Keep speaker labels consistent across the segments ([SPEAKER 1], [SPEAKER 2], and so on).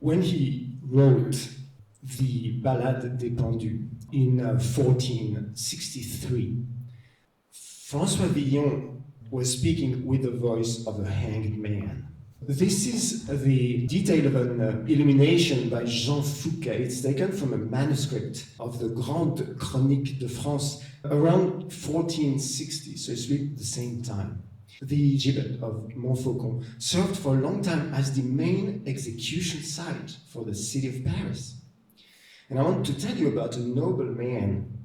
[SPEAKER 1] When he wrote the Ballade des Pendus in 1463, François Villon was speaking with the voice of a hanged man. This is the detail of an illumination by Jean Fouquet. It's taken from a manuscript of the Grande Chronique de France around 1460, so it's really the same time. The gibbet of Montfaucon served for a long time as the main execution site for the city of Paris. And I want to tell you about a noble man,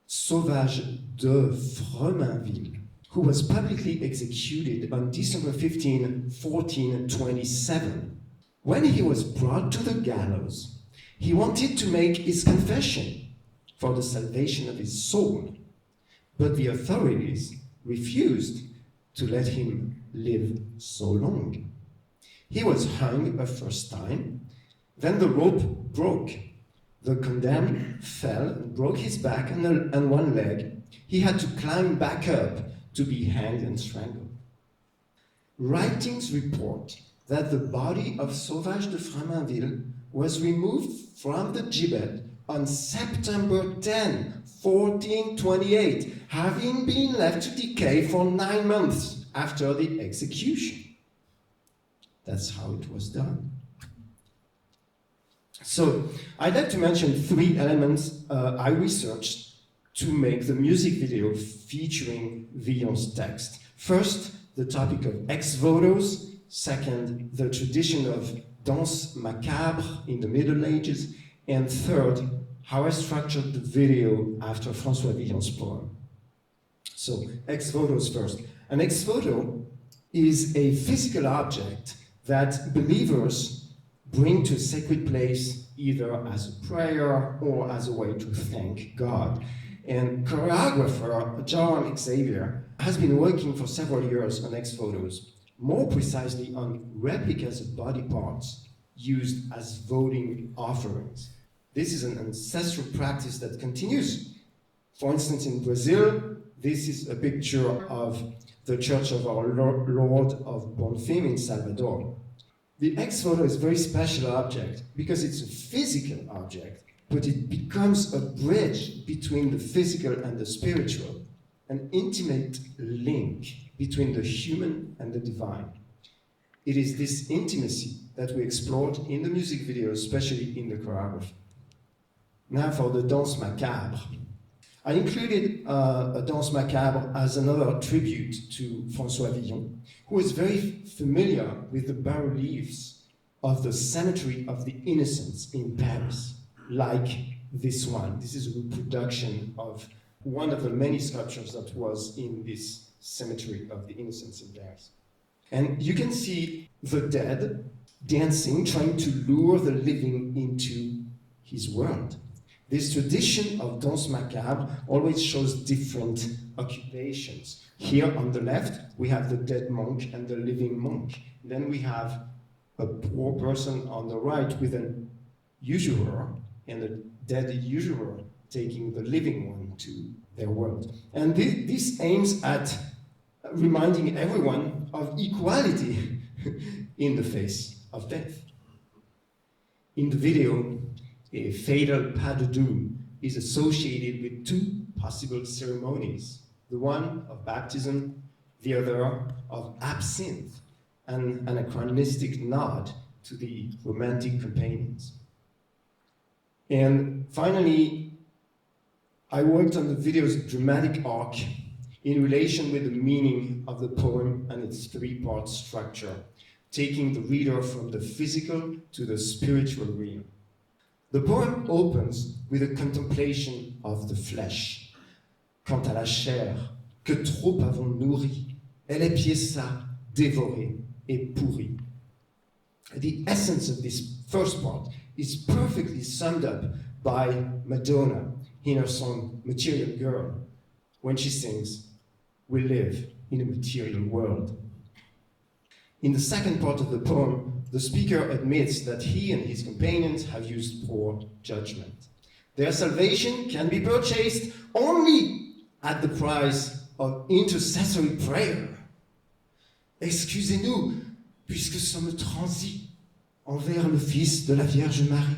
[SPEAKER 1] Sauvage de Freminville, who was publicly executed on December 15, 1427. When he was brought to the gallows, he wanted to make his confession for the salvation of his soul, but the authorities refused to let him live so long. He was hung a first time, then the rope broke. The condemned fell and broke his back and one leg. He had to climb back up to be hanged and strangled. Writings report that the body of Sauvage de Freminville was removed from the gibbet on September 10, 1428, having been left to decay for 9 months after the execution. That's how it was done. So, I'd like to mention 3 elements I researched to make the music video featuring Villon's text. First, the topic of ex-votos. Second, the tradition of danse macabre in the Middle Ages. And third, how I structured the video after François Villon's poem. So, ex-votos first. An ex-voto is a physical object that believers bring to a sacred place either as a prayer or as a way to thank God. And choreographer John Xavier has been working for several years on ex-votos, more precisely on replicas of body parts used as voting offerings. This is an ancestral practice that continues. For instance, in Brazil, this is a picture of the Church of Our Lord of Bonfim in Salvador. The ex-voto is a very special object because it's a physical object, but it becomes a bridge between the physical and the spiritual, an intimate link between the human and the divine. It is this intimacy that we explored in the music video, especially in the choreography. Now for the danse macabre. I included a danse macabre as another tribute to François Villon, who is very familiar with the bas-reliefs of the Cemetery of the Innocents in Paris, like this one. This is a reproduction of one of the many sculptures that was in this Cemetery of the Innocents in Paris. And you can see the dead dancing, trying to lure the living into his world. This tradition of danse macabre always shows different occupations. Here on the left, we have the dead monk and the living monk. Then we have a poor person on the right with an usurer, and the dead usurer taking the living one to their world. And this aims at reminding everyone of equality in the face of death. In the video, a fatal pas de deux is associated with 2 possible ceremonies, the one of baptism, the other of absinthe, an anachronistic nod to the romantic companions. And finally, I worked on the video's dramatic arc in relation with the meaning of the poem and its 3-part structure, taking the reader from the physical to the spiritual realm. The poem opens with a contemplation of the flesh. Quant à la chair, que trop avons nourri, elle est piéça, dévorée et pourrie. The essence of this first part is perfectly summed up by Madonna in her song Material Girl, when she sings, "We live in a material world." In the second part of the poem, the speaker admits that he and his companions have used poor judgment. Their salvation can be purchased only at the price of intercessory prayer. Excusez-nous, puisque sommes transis, envers le Fils de la Vierge Marie.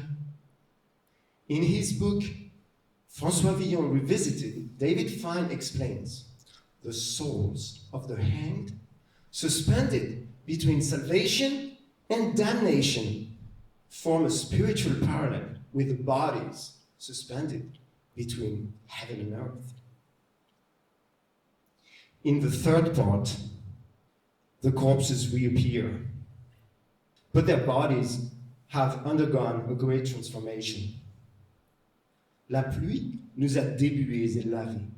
[SPEAKER 1] In his book, François Villon Revisited, David Fine explains the souls of the hanged, suspended between salvation and damnation, form a spiritual parallel with the bodies suspended between heaven and earth. In the third part, the corpses reappear, but their bodies have undergone a great transformation. La pluie nous a débués et lavés.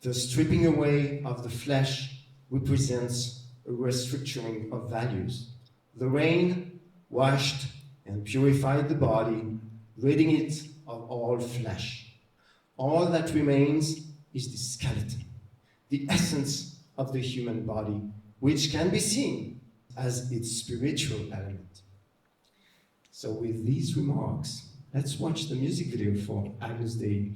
[SPEAKER 1] The stripping away of the flesh represents a restructuring of values. The rain washed and purified the body, ridding it of all flesh. All that remains is the skeleton, the essence of the human body, which can be seen as its spiritual element. So with these remarks, let's watch the music video for Agnus Dei.